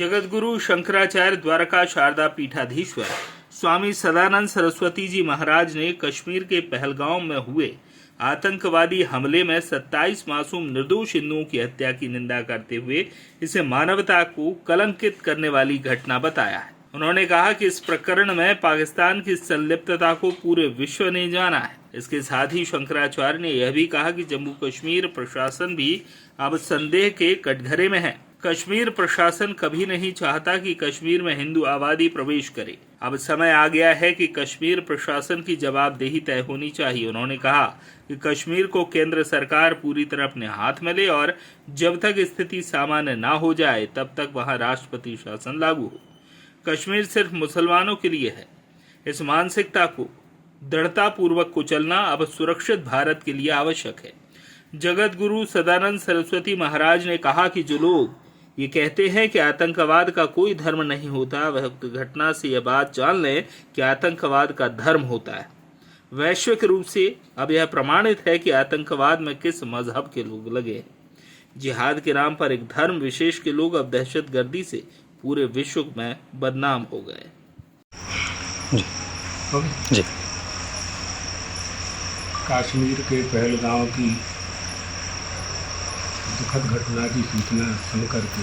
जगतगुरु शंकराचार्य द्वारका शारदा पीठाधीश्वर स्वामी सदानंद सरस्वती जी महाराज ने कश्मीर के पहलगांव में हुए आतंकवादी हमले में 27 मासूम निर्दोष हिंदुओं की हत्या की निंदा करते हुए इसे मानवता को कलंकित करने वाली घटना बताया है। उन्होंने कहा कि इस प्रकरण में पाकिस्तान की संलिप्तता को पूरे विश्व ने जाना है। इसके साथ ही शंकराचार्य ने यह भी कहा कि जम्मू कश्मीर प्रशासन भी अब संदेह के कटघरे में है। कश्मीर प्रशासन कभी नहीं चाहता कि कश्मीर में हिंदू आबादी प्रवेश करे। अब समय आ गया है कि कश्मीर प्रशासन की जवाबदेही तय होनी चाहिए। उन्होंने कहा कि कश्मीर को केंद्र सरकार पूरी तरह अपने हाथ में ले और जब तक स्थिति सामान्य ना हो जाए तब तक वहां राष्ट्रपति शासन लागू हो। कश्मीर सिर्फ मुसलमानों के लिए है। इस मानसिकता को दृढ़ता पूर्वक कुचलना अब सुरक्षित भारत के लिए आवश्यक है। जगत गुरु सदानंद सरस्वती महाराज ने कहा कि जो लोग ये कहते हैं कि आतंकवाद का कोई धर्म नहीं होता, वह घटना से यह बात जान लें कि आतंकवाद का धर्म होता है। वैश्विक रूप से अब यह प्रमाणित है कि आतंकवाद में किस मजहब के लोग लगे हैं। जिहाद के नाम पर एक धर्म विशेष के लोग अब दहशतगर्दी से पूरे विश्व में बदनाम हो गए। जी। कश्मीर के पहलगांव की दुखद घटना की सूचना सुनकर के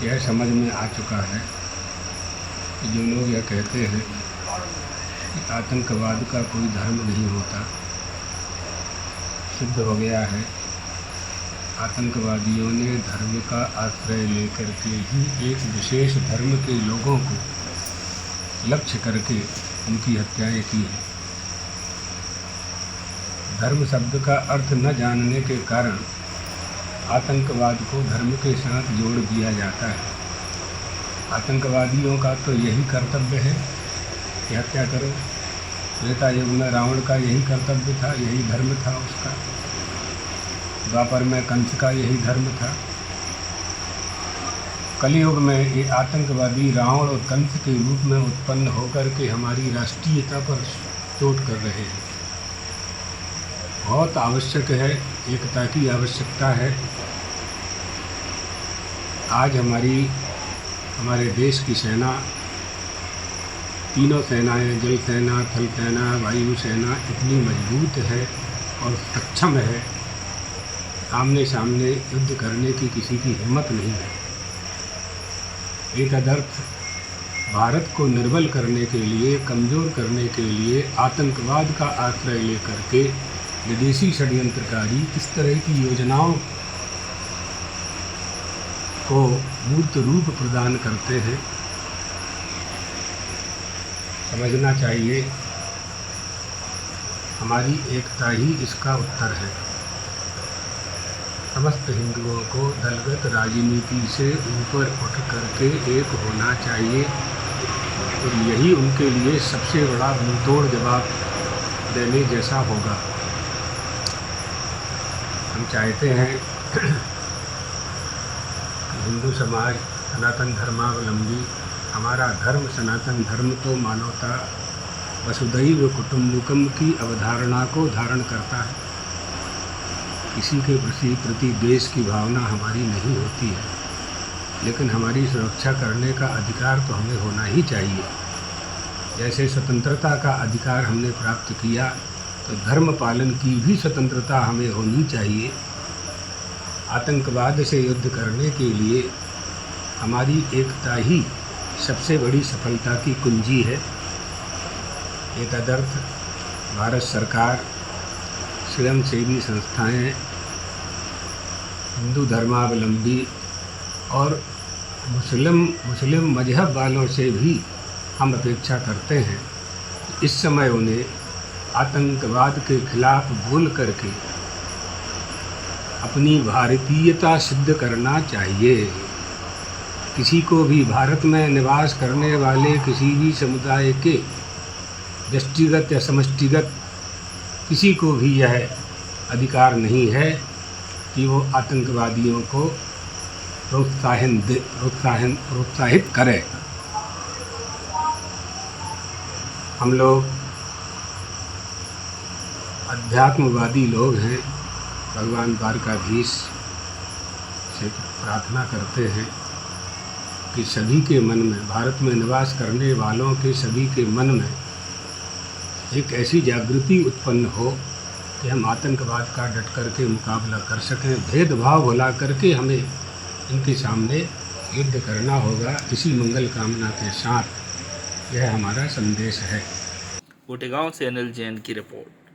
यह समझ में आ चुका है कि जो लोग यह कहते हैं कि आतंकवाद का कोई धर्म नहीं होता, सिद्ध हो गया है आतंकवादियों ने धर्म का आश्रय लेकर के ही एक विशेष धर्म के लोगों को लक्ष्य करके उनकी हत्याएं की हैं। धर्म शब्द का अर्थ न जानने के कारण आतंकवाद को धर्म के साथ जोड़ दिया जाता है। आतंकवादियों का तो यही कर्तव्य है कि हत्या करो। त्रेता युग में रावण का यही कर्तव्य था, यही धर्म था उसका। द्वापर में कंस का यही धर्म था। कलयुग में ये आतंकवादी रावण और कंस के रूप में उत्पन्न होकर के हमारी राष्ट्रीयता पर चोट कर रहे हैं। बहुत आवश्यक है, एकता की आवश्यकता है। आज हमारे देश की सेना, तीनों सेनाएं, जल सेना, थल सेना, वायु सेना इतनी मजबूत है और सक्षम है, आमने सामने युद्ध करने की किसी की हिम्मत नहीं है। एक तदर्थ भारत को निर्बल करने के लिए, कमज़ोर करने के लिए आतंकवाद का आश्रय लेकर के विदेशी षड्यंत्रकारी इस तरह की योजनाओं को मूर्त रूप प्रदान करते हैं। समझना चाहिए हमारी एकता ही इसका उत्तर है। समस्त हिंदुओं को दलगत राजनीति से ऊपर उठ करके एक होना चाहिए और यही उनके लिए सबसे बड़ा मुंहतोड़ जवाब देने जैसा होगा। हम चाहते हैं कि हिंदू समाज, सनातन धर्मावलंबी, हमारा धर्म सनातन धर्म तो मानवता, वसुधैव कुटुम्बकम की अवधारणा को धारण करता है। किसी के प्रति देश की भावना हमारी नहीं होती है, लेकिन हमारी सुरक्षा करने का अधिकार तो हमें होना ही चाहिए। जैसे स्वतंत्रता का अधिकार हमने प्राप्त किया, तो धर्म पालन की भी स्वतंत्रता हमें होनी चाहिए। आतंकवाद से युद्ध करने के लिए हमारी एकता ही सबसे बड़ी सफलता की कुंजी है। एक तदर्थ भारत सरकार, स्वयंसेवी संस्थाएं, हिंदू धर्मावलंबी और मुस्लिम मजहब वालों से भी हम अपेक्षा करते हैं इस समय उन्हें आतंकवाद के खिलाफ बोल करके अपनी भारतीयता सिद्ध करना चाहिए। किसी को भी भारत में निवास करने वाले किसी भी समुदाय के व्यक्तिगत या समष्टिगत किसी को भी यह अधिकार नहीं है कि वो आतंकवादियों को प्रोत्साहित करे। हम लोग अध्यात्मवादी लोग हैं। भगवान द्वारकाधीश से प्रार्थना करते हैं कि सभी के मन में, भारत में निवास करने वालों के सभी के मन में एक ऐसी जागृति उत्पन्न हो कि हम आतंकवाद का डट करके मुकाबला कर सकें। भेदभाव भुला करके हमें इनके सामने युद्ध करना होगा। इसी मंगल कामना के साथ यह हमारा संदेश है। गोटेगांव से अनिल जैन की रिपोर्ट।